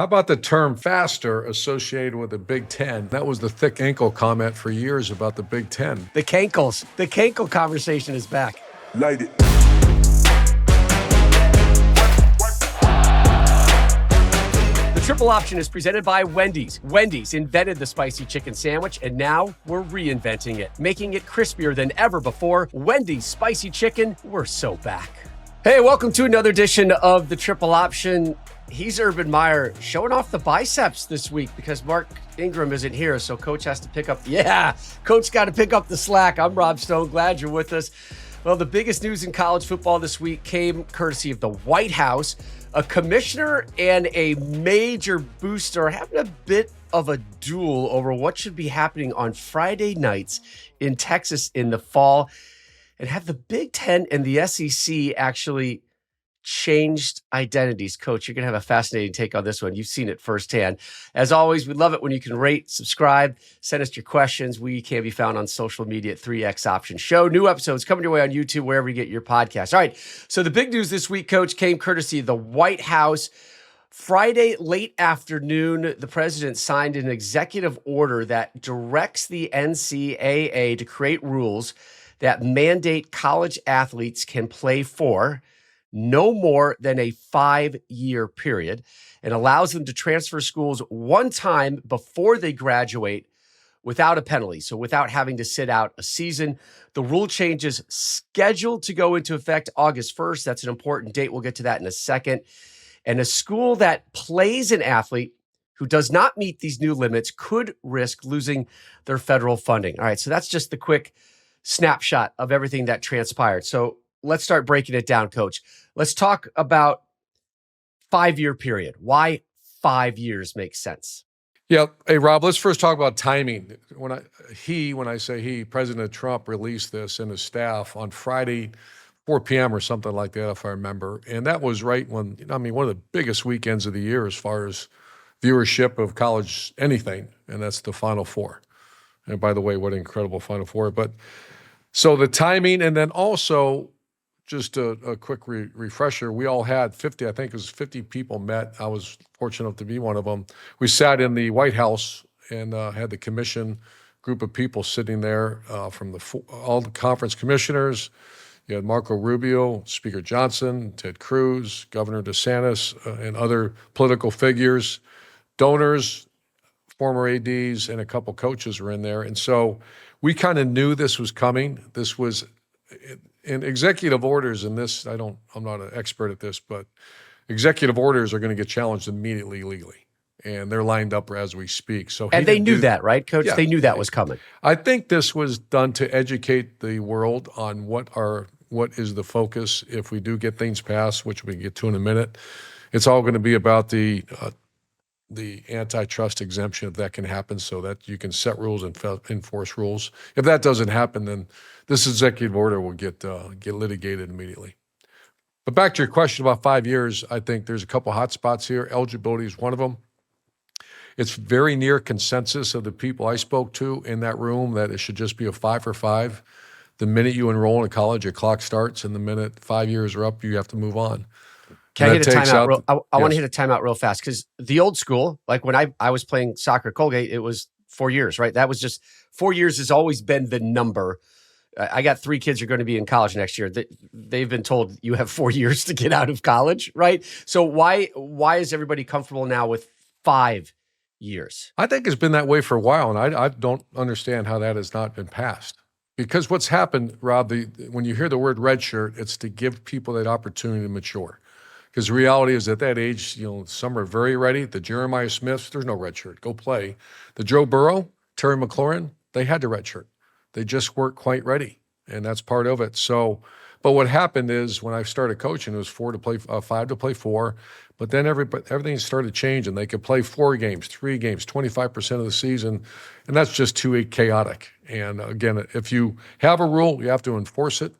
How about the term faster associated with the Big Ten? That was the thick ankle comment for years about the Big Ten. The cankles. The cankle conversation is back. Light it. The Triple Option is presented by Wendy's. Wendy's invented the spicy chicken sandwich, and now we're reinventing it, making it crispier than ever before. Wendy's spicy chicken, we're so back. Hey, welcome to another edition of the Triple Option. He's Urban Meyer, showing off the biceps this week because Mark Ingram isn't here, so Coach has to pick up. Coach got to pick up the slack. I'm Rob Stone. Glad you're with us. Well, the biggest news in college football this week came courtesy of the White House. A commissioner and a major booster having a bit of a duel over what should be happening on Friday nights in Texas in the fall. And have the Big Ten and the SEC actually changed identities? Coach, you're going to have a fascinating take on this one. You've seen it firsthand. As always, we love it when you can rate, subscribe, send us your questions. We can be found on social media at 3X Option Show. New episodes coming your way on YouTube, wherever you get your podcasts. All right, so the big news this week, Coach, came courtesy of the White House. Friday, late afternoon, the president signed an executive order that directs the NCAA to create rules that mandate college athletes can play for no more than a 5-year period, and allows them to transfer schools one time before they graduate without a penalty, so without having to sit out a season. The rule change is scheduled to go into effect August 1st. That's an important date. We'll get to that in a second. And a school that plays an athlete who does not meet these new limits could risk losing their federal funding. All right, so that's just the quick snapshot of everything that transpired. So let's start breaking it down, Coach. Let's talk about 5-year period. Why 5 years makes sense. Yeah. Hey, Rob, let's first talk about timing. When I say he, President Trump released this and his staff on Friday, 4 p.m. or something like that, if I remember. And that was right when, one of the biggest weekends of the year as far as viewership of college anything, and that's the Final Four. And by the way, what an incredible Final Four. But so the timing, and then also just a quick refresher, we all had 50, I think it was 50 people met. I was fortunate enough to be one of them. We sat in the White House and had the commission group of people sitting there from all the conference commissioners. You had Marco Rubio, Speaker Johnson, Ted Cruz, Governor DeSantis, and other political figures, donors, former ADs, and a couple coaches were in there. And so we kind of knew this was coming. This was in executive orders, and this, I'm not an expert at this, but executive orders are going to get challenged immediately legally. And they're lined up as we speak. And they knew that, right, Coach? Yeah, they knew that was coming. I think this was done to educate the world on what is the focus if we do get things passed, which we can get to in a minute. It's all going to be about the antitrust exemption, if that can happen, so that you can set rules and enforce rules. If that doesn't happen, then this executive order will get litigated immediately. But back to your question about 5 years, I think there's a couple hot spots here. Eligibility is one of them. It's very near consensus of the people I spoke to in that room that it should just be a 5 for 5. The minute you enroll in college, your clock starts, and the minute 5 years are up, you have to move on. Can I hit a timeout? I want to hit a timeout real fast because the old school, like when I was playing soccer at Colgate, it was 4 years, right? That was just 4 years has always been the number. I got 3 kids who are going to be in college next year. They've been told you have 4 years to get out of college, right? So why is everybody comfortable now with 5 years? I think it's been that way for a while, and I don't understand how that has not been passed. Because what's happened, Rob, when you hear the word red shirt, it's to give people that opportunity to mature. Because the reality is at that age, some are very ready. The Jeremiah Smiths, there's no red shirt. Go play. The Joe Burrow, Terry McLaurin, they had the red shirt. They just weren't quite ready, and that's part of it. So, but what happened is when I started coaching, it was 5 to play 4. But then everything started changing. They could play 4 games, 3 games, 25% of the season, and that's just too chaotic. And again, if you have a rule, you have to enforce it.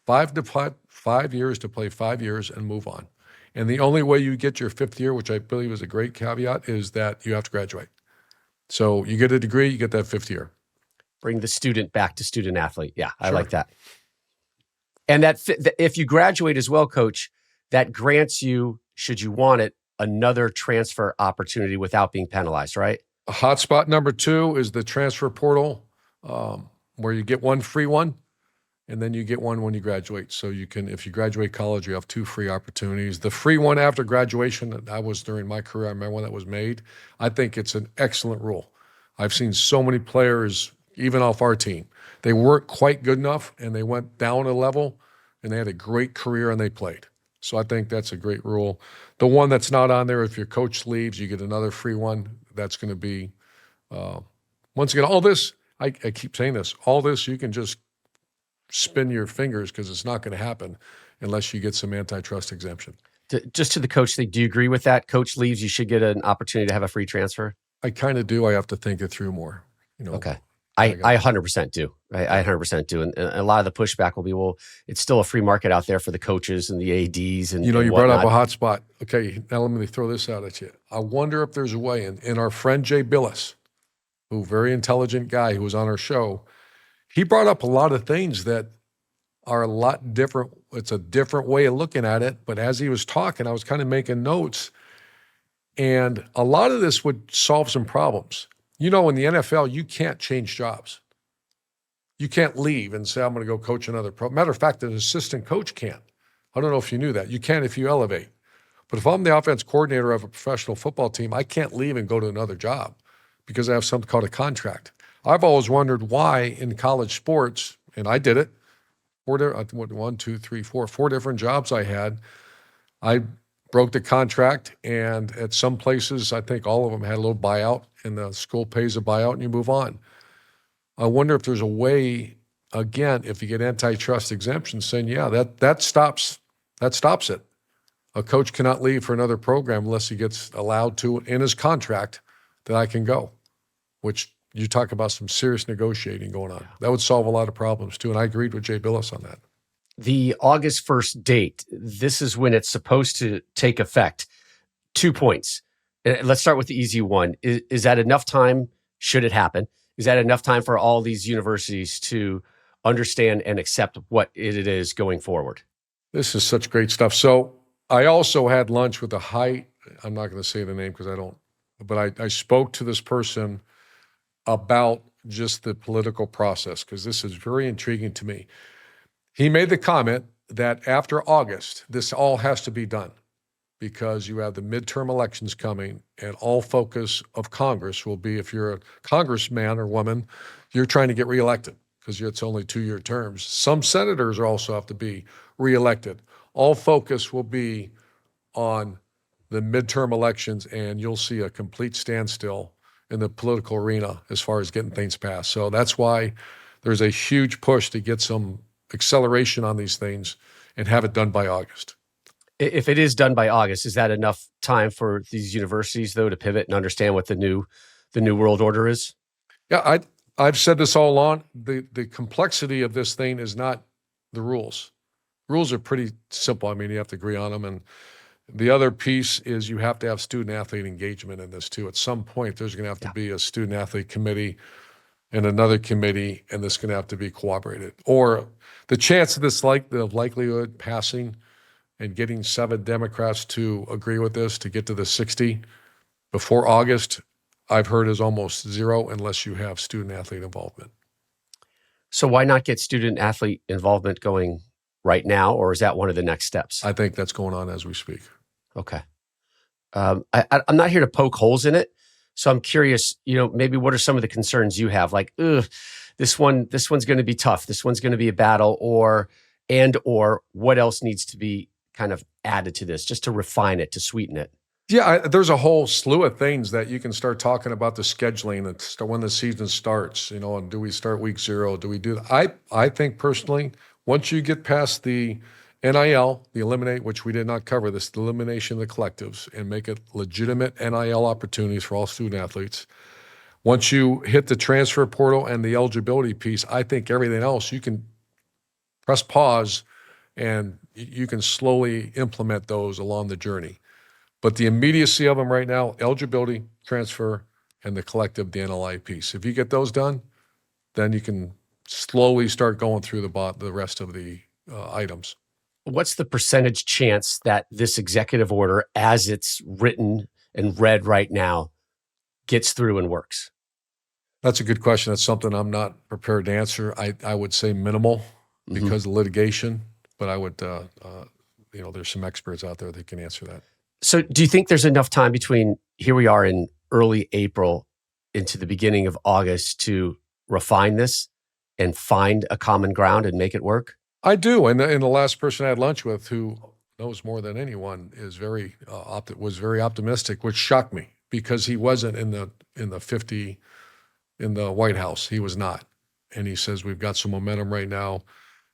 5 years to play 5 years and move on. And the only way you get your 5th year, which I believe is a great caveat, is that you have to graduate. So you get a degree, you get that 5th year. Bring the student back to student athlete. Yeah, I like that. And that if you graduate as well, Coach, that grants you, should you want it, another transfer opportunity without being penalized, right? Hotspot number 2 is the transfer portal, where you get one free one, and then you get one when you graduate. So you can, if you graduate college, you have 2 free opportunities. The free one after graduation, that was during my career, I remember when that was made. I think it's an excellent rule. I've seen so many players, even off our team, they weren't quite good enough, and they went down a level, and they had a great career, and they played. So I think that's a great rule. The one that's not on there, if your coach leaves, you get another free one. That's going to be, once again, all this, I keep saying this, all this you can just spin your fingers because it's not going to happen unless you get some antitrust exemption. Just to the coach thing, do you agree with that? Coach leaves, you should get an opportunity to have a free transfer? I kind of do. I have to think it through more. Okay. I 100% do. I 100% do. And a lot of the pushback will be, well, it's still a free market out there for the coaches and the ADs and you and brought up whatnot. a hot spot. Okay, now let me throw this out at you. I wonder if there's a way, and our friend Jay Billis, who very intelligent guy who was on our show, he brought up a lot of things that are a lot different. It's a different way of looking at it. But as he was talking, I was kind of making notes. And a lot of this would solve some problems. In the NFL, you can't change jobs. You can't leave and say, I'm going to go coach another pro. Matter of fact, an assistant coach can't. I don't know if you knew that. You can if you elevate. But if I'm the offense coordinator of a professional football team, I can't leave and go to another job because I have something called a contract. I've always wondered why in college sports, and I did it, four different jobs I had. I broke the contract, and at some places, I think all of them had a little buyout, and the school pays a buyout, and you move on. I wonder if there's a way, again, if you get antitrust exemptions, saying, yeah, that stops it. A coach cannot leave for another program unless he gets allowed to in his contract that I can go, which you talk about some serious negotiating going on. That would solve a lot of problems too, and I agreed with Jay Billis on that. The August 1st date, this is when it's supposed to take effect. 2 points. Let's start with the easy one. Is that enough time, should it happen? Is that enough time for all these universities to understand and accept what it is going forward? This is such great stuff. So I also had lunch with I'm not going to say the name because I don't, but I spoke to this person about just the political process because this is very intriguing to me. He made the comment that after August, this all has to be done because you have the midterm elections coming and all focus of Congress will be, if you're a congressman or woman, you're trying to get reelected because it's only 2-year terms. Some senators also have to be reelected. All focus will be on the midterm elections, and you'll see a complete standstill in the political arena as far as getting things passed. So that's why there's a huge push to get some acceleration on these things and have it done by August. If it is done by August, is that enough time for these universities, though, to pivot and understand what the new world order is? Yeah, I've said this all along. The complexity of this thing is not the rules. Rules are pretty simple. I mean, you have to agree on them. And the other piece is you have to have student-athlete engagement in this, too. At some point, there's going to have to be a student-athlete committee and another committee, and this is going to have to be cooperated. Or the chance of this, the likelihood passing and getting 7 Democrats to agree with this to get to the 60 before August, I've heard is almost zero unless you have student-athlete involvement. So why not get student-athlete involvement going right now, or is that one of the next steps? I think that's going on as we speak. Okay. I'm not here to poke holes in it, so I'm curious, maybe what are some of the concerns you have? Like, this one's going to be tough. This one's going to be a battle, or what else needs to be kind of added to this just to refine it, to sweeten it? Yeah, there's a whole slew of things that you can start talking about the scheduling and when the season starts, and do we start week 0? Do we do that? I think personally, once you get past the NIL, which we did not cover this, the elimination of the collectives and make it legitimate NIL opportunities for all student athletes. Once you hit the transfer portal and the eligibility piece, I think everything else you can press pause and you can slowly implement those along the journey. But the immediacy of them right now, eligibility, transfer, and the collective, the NLI piece. If you get those done, then you can slowly start going through the rest of the items. What's the percentage chance that this executive order, as it's written and read right now, gets through and works? That's a good question. That's something I'm not prepared to answer. I would say minimal because of litigation, but I would, there's some experts out there that can answer that. So do you think there's enough time between here we are in early April into the beginning of August to refine this and find a common ground and make it work? I do. And the last person I had lunch with, who knows more than anyone, is was very optimistic, which shocked me because he wasn't in the White House. He was not. And he says, we've got some momentum right now.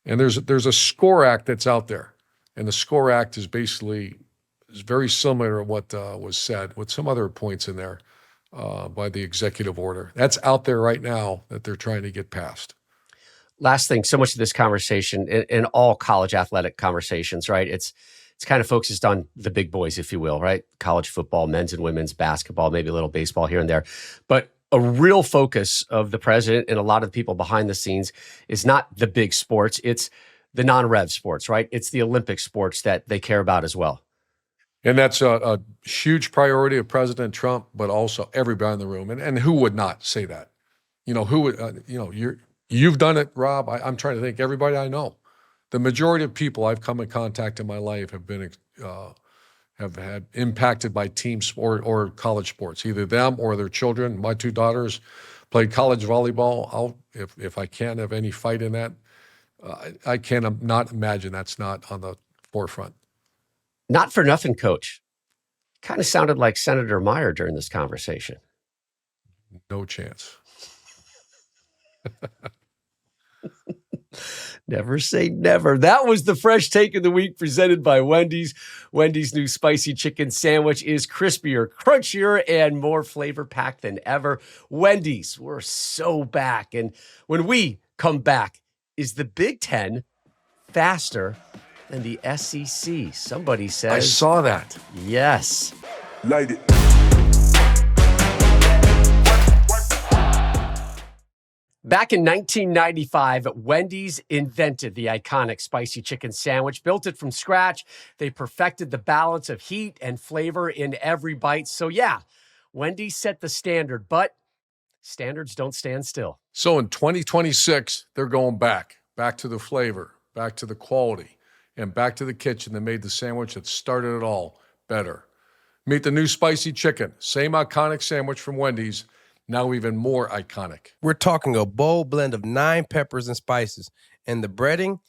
And there's a SCORE Act that's out there. And the SCORE Act is very similar to what was said with some other points in there by the executive order. That's out there right now that they're trying to get passed. Last thing, so much of this conversation in all college athletic conversations, right? It's kind of focused on the big boys, if you will, right? College football, men's and women's basketball, maybe a little baseball here and there. But a real focus of the president and a lot of the people behind the scenes is not the big sports. It's the non-rev sports, right? It's the Olympic sports that they care about as well. And that's a huge priority of President Trump, but also everybody in the room. And who would not say that? Who would, you've done it, Rob. I'm trying to think, everybody I know. The majority of people I've come in contact in my life have had impacted by team sport or college sports, either them or their children. My two daughters played college volleyball. If I can't have any fight in that, I can't not imagine that's not on the forefront. Not for nothing, Coach. Kind of sounded like Senator Meyer during this conversation. No chance. Never say never. That was the Fresh Take of the Week presented by Wendy's. Wendy's new spicy chicken sandwich is crispier, crunchier, and more flavor-packed than ever. Wendy's, we're so back. And when we come back, is the Big Ten faster than the SEC? Somebody says. I saw that. Yes. Light it. Back in 1995, Wendy's invented the iconic spicy chicken sandwich, built it from scratch. They perfected the balance of heat and flavor in every bite. So yeah, Wendy's set the standard, but standards don't stand still. So in 2026, they're going back to the flavor, back to the quality, and back to the kitchen that made the sandwich that started it all better. Meet the new spicy chicken, same iconic sandwich from Wendy's, now even more iconic. We're talking a bold blend of 9 peppers and spices, and the breading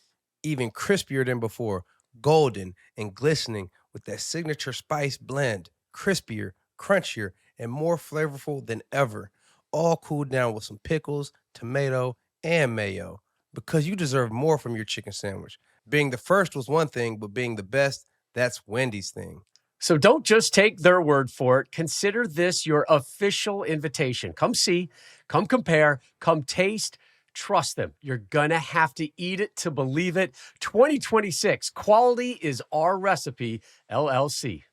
even crispier than before, golden and glistening with that signature spice blend, crispier, crunchier, and more flavorful than ever, all cooled down with some pickles, tomato, and mayo, because you deserve more from your chicken sandwich. Being the first was one thing, but being the best, that's Wendy's thing. So don't just take their word for it. Consider this your official invitation. Come see, come compare, come taste. Trust them. You're going to have to eat it to believe it. 2026, quality is our recipe, LLC.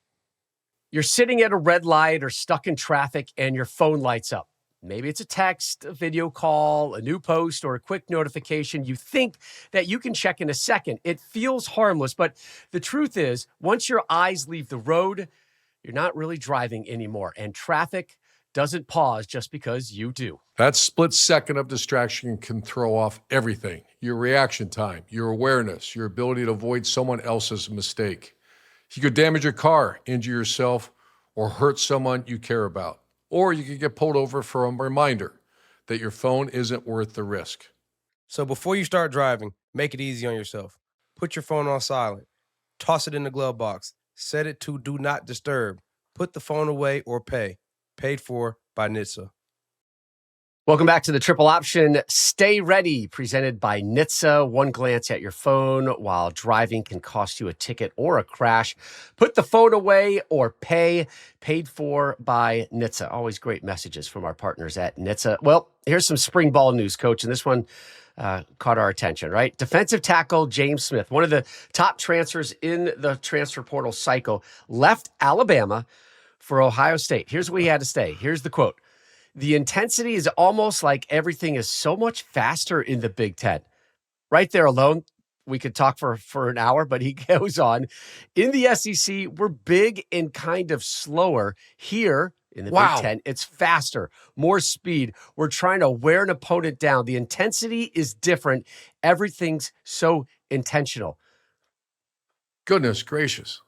You're sitting at a red light or stuck in traffic and your phone lights up. Maybe it's a text, a video call, a new post, or a quick notification you think that you can check in a second. It feels harmless, but the truth is, once your eyes leave the road, you're not really driving anymore, and traffic doesn't pause just because you do. That split second of distraction can throw off everything. Your reaction time, your awareness, your ability to avoid someone else's mistake. You could damage your car, injure yourself, or hurt someone you care about. Or you could get pulled over for a reminder that your phone isn't worth the risk. So before you start driving, make it easy on yourself. Put your phone on silent. Toss it in the glove box. Set it to do not disturb. Put the phone away or pay. Paid for by NHTSA. Welcome back to the Triple Option. Stay ready, presented by NHTSA. One glance at your phone while driving can cost you a ticket or a crash. Put the phone away or pay. Paid for by NHTSA. Always great messages from our partners at NHTSA. Well, here's some spring ball news, Coach, and this one caught our attention, right? Defensive tackle James Smith, one of the top transfers in the transfer portal cycle, left Alabama for Ohio State. Here's what he had to say. Here's the quote. The intensity is almost like everything is so much faster in the Big Ten. Right there alone, we could talk for an hour, but he goes on. In the SEC, we're big and kind of slower. Here in the Wow. Big Ten, it's faster, more speed. We're trying to wear an opponent down. The intensity is different. Everything's so intentional. Goodness gracious.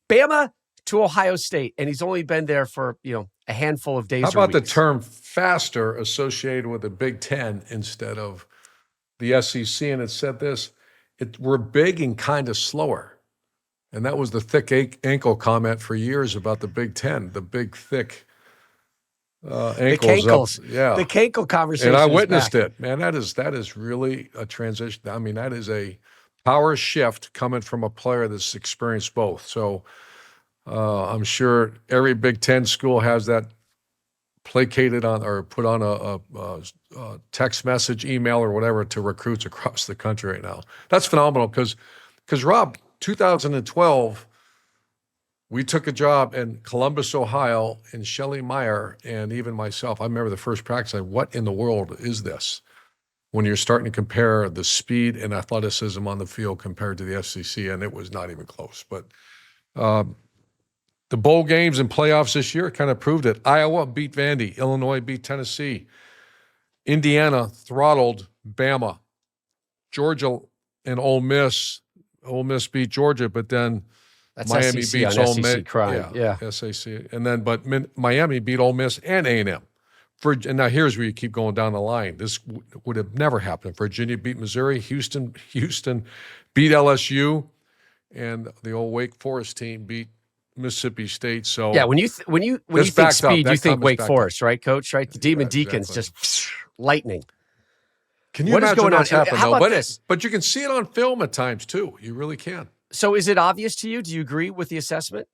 Bama to Ohio State, and he's only been there for, a handful of days. How about the weeks. term faster associated with the Big Ten instead of the SEC? And it said this, we're big and kind of slower. And that was the thick ankle comment for years about the Big Ten, the big, thick ankles. The cankles. Yeah. The cankle conversation. And I is witnessed back. it. Man, that is really a transition. I mean, that is a power shift coming from a player that's experienced both. So I'm sure every Big Ten school has that placated on or put on a text message, email, or whatever to recruits across the country right now. That's phenomenal because Rob, 2012, we took a job in Columbus, Ohio, and Shelley Meyer, and even myself, I remember the first practice, what in the world is this? When you're starting to compare the speed and athleticism on the field compared to the SEC, and it was not even close. But the bowl games and playoffs this year kind of proved it. Iowa beat Vandy. Illinois beat Tennessee. Indiana throttled Bama. Georgia and Ole Miss. Ole Miss beat Georgia, but then That's Miami SEC beats on Ole SEC Miss. crime. Yeah. SEC. And then, but Miami beat Ole Miss and A&M. And now here's where you keep going down the line. This would have never happened. Virginia beat Missouri. Houston beat LSU, and the old Wake Forest team beat Mississippi State. So Yeah, when you think backed up. speed, That you think comment is Wake backed Forest, right, Coach? Right, the Demon Yeah, Deacons exactly. just lightning. Can you What is imagine going on? what's happened, How though? about this? But you can see it on film at times too. You really can. So, is it obvious to you? Do you agree with the assessment?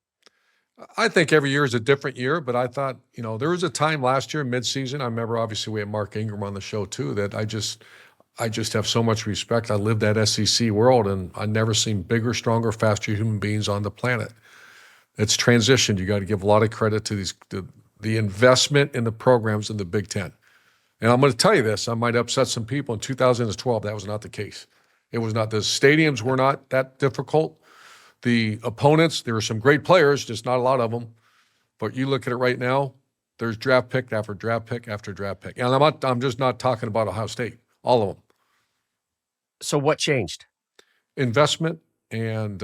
I think every year is a different year, but I thought, there was a time last year, midseason. I remember obviously we had Mark Ingram on the show too, that I just have so much respect. I lived that SEC world, and I never seen bigger, stronger, faster human beings on the planet. It's transitioned. You got to give a lot of credit to the investment in the programs in the Big Ten. And I'm going to tell you this, I might upset some people. In 2012, that was not the case. It was not. The stadiums were not that difficult. The opponents, there were some great players, just not a lot of them. But you look at it right now, there's draft pick after draft pick after draft pick. And I'm just not talking about Ohio State, all of them. So, what changed? Investment and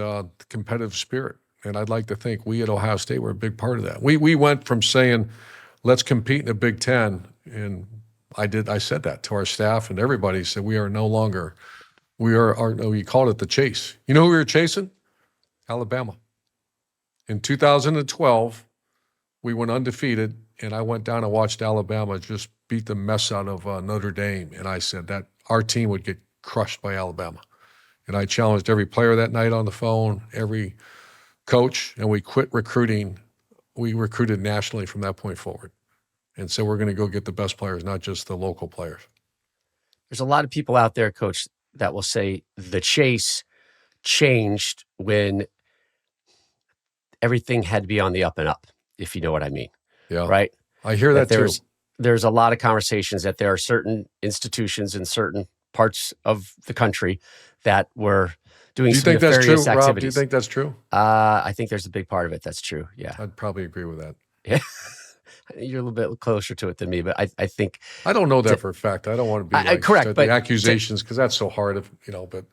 competitive spirit. And I'd like to think we at Ohio State were a big part of that. We went from saying, let's compete in the Big Ten, and I said that to our staff and everybody. Said we are no longer, we called it the chase. You know who we were chasing? Alabama. In 2012, we went undefeated, and I went down and watched Alabama just beat the mess out of Notre Dame, and I said that our team would get crushed by Alabama. And I challenged every player that night on the phone, every coach, and we quit recruiting. We recruited nationally from that point forward. And so we're going to go get the best players, not just the local players. There's a lot of people out there, Coach, that will say the chase changed when everything had to be on the up and up, if you know what I mean. Yeah. Right? I hear that too. There's a lot of conversations that there are certain institutions in certain parts of the country that were doing some nefarious activities. Rob? Do you think that's true? I think there's a big part of it. That's true. Yeah. I'd probably agree with that. Yeah. You're a little bit closer to it than me, but I think I don't know that for a fact. I don't want to be correct, the but accusations, because that's so hard. But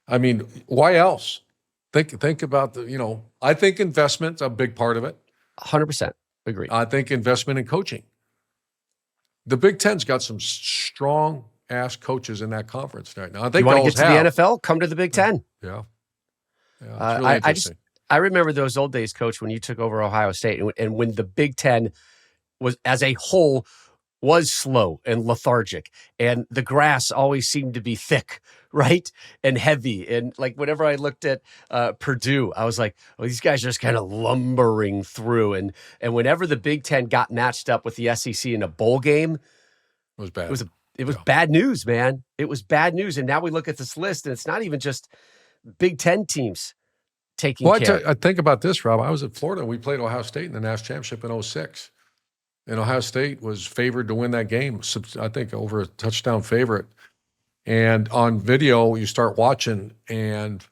I mean, why else? Think about I think investment's a big part of it. 100% agree. I think investment in coaching. The Big Ten's got some strong ass coaches in that conference right now. I think you want to get to have. the NFL? Come to the Big Ten. Yeah. It's really interesting. I remember those old days, Coach, when you took over Ohio State, and when the Big Ten was, as a whole, was slow and lethargic, and the grass always seemed to be thick, right, and heavy, and like whenever I looked at Purdue, I was like, "Oh, these guys are just kind of lumbering through." And whenever the Big Ten got matched up with the SEC in a bowl game, it was bad. It was bad news, man. It was bad news, and now we look at this list, and it's not even just Big Ten teams taking care. I think about this, Rob. I was at Florida. We played Ohio State in the national championship in 2006. And Ohio State was favored to win that game, I think over a touchdown favorite. And on video, you start watching, and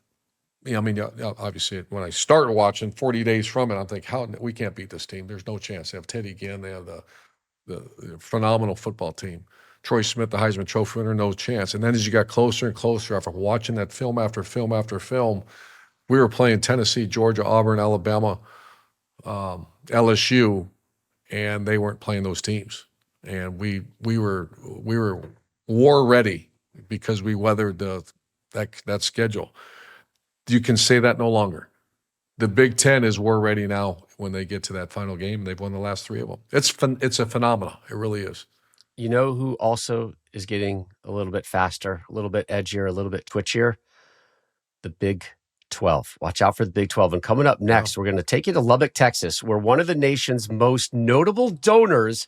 I mean, obviously, when I started watching, 40 days from it, I'm thinking, how we can't beat this team. There's no chance. They have Teddy Ginn. They have the phenomenal football team. Troy Smith, the Heisman Trophy winner, no chance. And then as you got closer and closer, after watching that film after film after film, we were playing Tennessee, Georgia, Auburn, Alabama, LSU, and they weren't playing those teams. And we were war ready because we weathered that schedule. You can say that no longer. The Big Ten is war ready now when they get to that final game. They've won the last 3 of them. It's a phenomenon. It really is. You know who also is getting a little bit faster, a little bit edgier, a little bit twitchier? The Big 12. Watch out for the Big 12. And coming up next, we're going to take you to Lubbock, Texas, where one of the nation's most notable donors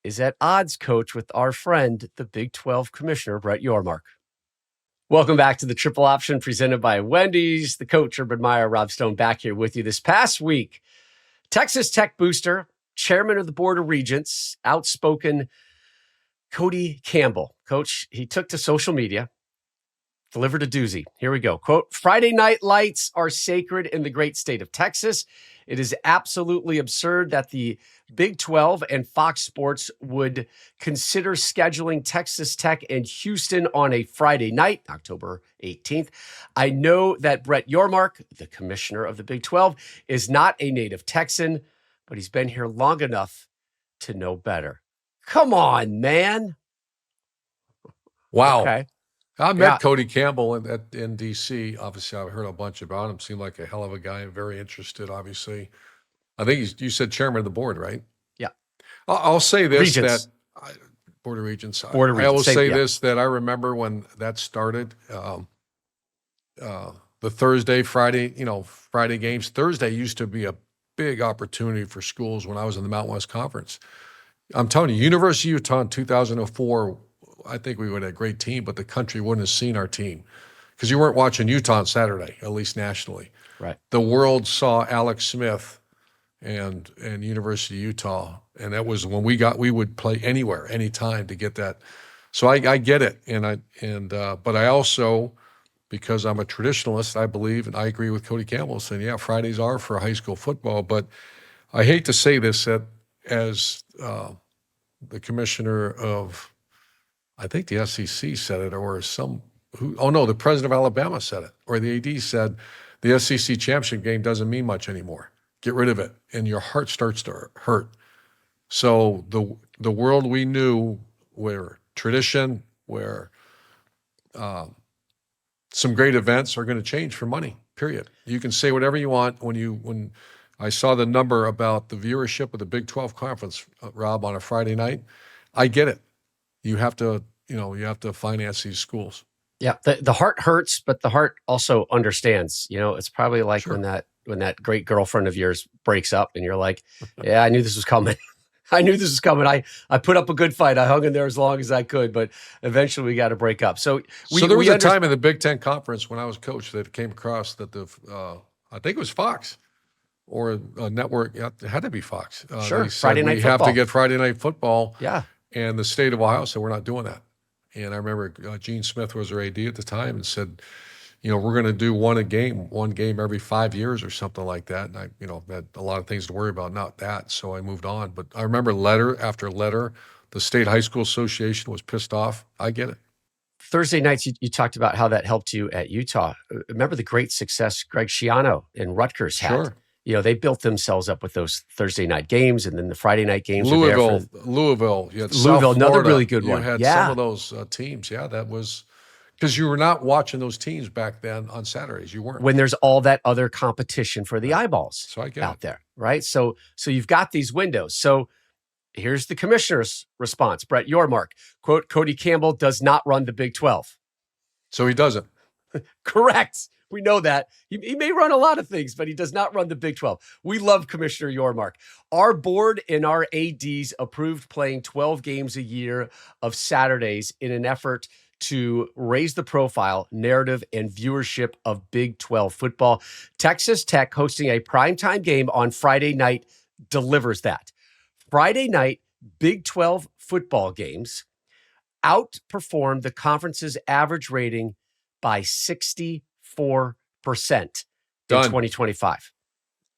is at odds coach with our friend, the Big 12 Commissioner, Brett Yormark. Welcome back to the Triple Option presented by Wendy's. The coach, Urban Meyer, Rob Stone, back here with you. This past week, Texas Tech booster, chairman of the Board of Regents, outspoken Cody Campbell. Coach, he took to social media, delivered a doozy. Here we go. Quote, "Friday night lights are sacred in the great state of Texas. It is absolutely absurd that the Big 12 and Fox Sports would consider scheduling Texas Tech and Houston on a Friday night, October 18th. I know that Brett Yormark, the commissioner of the Big 12, is not a native Texan, but he's been here long enough to know better." Come on, man. Wow. Okay. I met Cody Campbell in D.C. Obviously, I've heard a bunch about him. Seemed like a hell of a guy. Very interested, obviously. I think you said chairman of the board, right? Yeah. I'll say this, Regents. Board of Regents. Board of I will Regents. say Yeah. this, that I remember when that started, the Thursday, Friday games. Thursday used to be a big opportunity for schools when I was in the Mountain West Conference. I'm telling you, University of Utah in 2004, I think we would have a great team, but the country wouldn't have seen our team because you weren't watching Utah on Saturday, at least nationally. Right. The world saw Alex Smith and University of Utah, and that was when we would play anywhere, anytime to get that. So I get it, but I also, because I'm a traditionalist, I believe, and I agree with Cody Campbell saying, yeah, Fridays are for high school football, but I hate to say this, that as the commissioner of, I think the SEC said it, or the president of Alabama said it, or the AD said, the SEC championship game doesn't mean much anymore. Get rid of it, and your heart starts to hurt. So the world we knew, where tradition, where some great events are going to change for money, period. You can say whatever you want. When I saw the number about the viewership of the Big 12 conference, Rob, on a Friday night, I get it. You have to finance these schools. Yeah, the heart hurts, but the heart also understands. It's probably like Sure. when that great girlfriend of yours breaks up, and you're like, "Yeah, I knew this was coming. I knew this was coming. I put up a good fight. I hung in there as long as I could, but eventually we got to break up." So there was a time in the Big Ten Conference when I was coach that it came across that I think it was Fox or a network. It had to be Fox. Sure, They said, Friday Night we have Football. to get Friday Night Football. Yeah. And the state of Ohio said, we're not doing that. And I remember Gene Smith was our AD at the time and said, we're going to do one game every 5 years or something like that. And I, had a lot of things to worry about, not that. So I moved on. But I remember letter after letter, the State High School Association was pissed off. I get it. Thursday nights, you talked about how that helped you at Utah. Remember the great success Greg Schiano and Rutgers had? Sure. They built themselves up with those Thursday night games, and then the Friday night games. Louisville. You had South Louisville, another Florida. really good one. You had Yeah. some of those teams. Yeah, that was because you were not watching those teams back then on Saturdays. You weren't. When there's all that other competition for the eyeballs So I get out there, right? So you've got these windows. So here's the commissioner's response. Brett Yormark, quote, "Cody Campbell does not run the Big 12. So he doesn't. Correct. We know that. He may run a lot of things, but he does not run the Big 12. We love Commissioner Yormark. Our board and our ADs approved playing 12 games a year of Saturdays in an effort to raise the profile, narrative, and viewership of Big 12 football. Texas Tech hosting a primetime game on Friday night delivers that. Friday night Big 12 football games outperformed the conference's average rating by 64% in Done. 2025.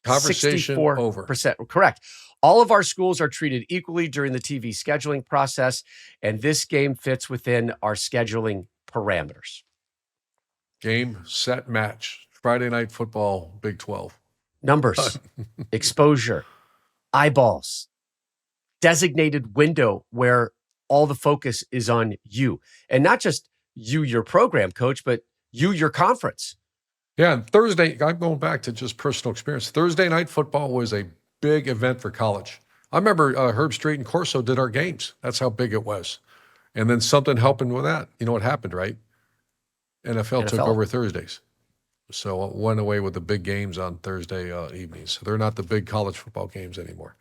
Conversation 64%. over. Correct. All of our schools are treated equally during the TV scheduling process, and this game fits within our scheduling parameters. Game, set, match. Friday night football, Big 12. Numbers, exposure, eyeballs, designated window where all the focus is on you. And not just you, your program coach, but you, your conference. Yeah, and Thursday, I'm going back to just personal experience. Thursday night football was a big event for college. I remember Herb Street and Corso did our games. That's how big it was. And then something happened with that. You know what happened, right? NFL took over Thursdays. So it went away with the big games on Thursday evenings. They're not the big college football games anymore.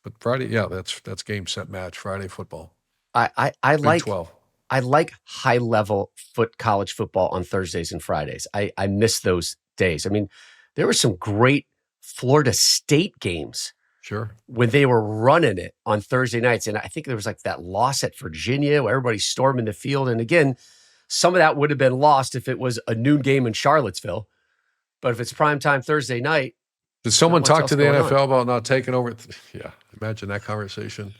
But Friday, yeah, that's game, set, match, Friday football. I Big like 12. I like high level college football on Thursdays and Fridays. I miss those days. I mean, there were some great Florida State games Sure. when they were running it on Thursday nights. And I think there was like that loss at Virginia where everybody's storming the field. And again, some of that would have been lost if it was a noon game in Charlottesville. But if it's primetime Thursday night. Did someone what's talk else to the going NFL on? about not taking over? Yeah, imagine that conversation.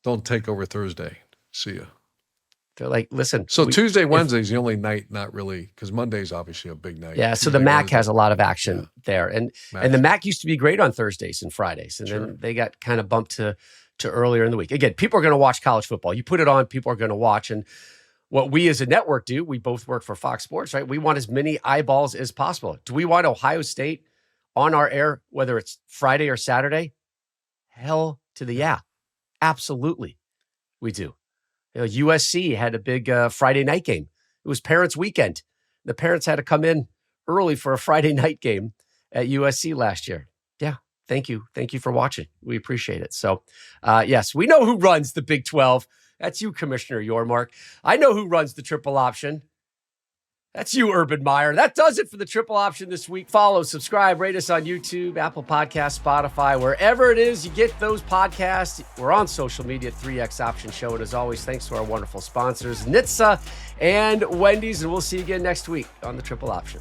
Don't take over Thursday. See ya. They're like, listen. So Tuesday, Wednesday's the only night, not really, because Monday's obviously a big night. Yeah, so the Tuesday, MAC Wednesday. has a lot of action there. And the MAC used to be great on Thursdays and Fridays. And Sure. then they got kind of bumped to earlier in the week. Again, people are going to watch college football. You put it on, people are going to watch. And what we as a network do, we both work for Fox Sports, right? We want as many eyeballs as possible. Do we want Ohio State on our air, whether it's Friday or Saturday? Hell to the yeah. Absolutely. We do. You know, USC had a big Friday night game. It was Parents' Weekend. The parents had to come in early for a Friday night game at USC last year. Yeah, thank you. Thank you for watching. We appreciate it. So, yes, we know who runs the Big 12. That's you, Commissioner Yormark. I know who runs the triple option. That's you, Urban Meyer. That does it for the triple option this week. Follow, subscribe, rate us on YouTube, Apple Podcasts, Spotify, wherever it is you get those podcasts. We're on social media, 3X Option Show. And as always, thanks to our wonderful sponsors, NHTSA and Wendy's. And we'll see you again next week on the triple option.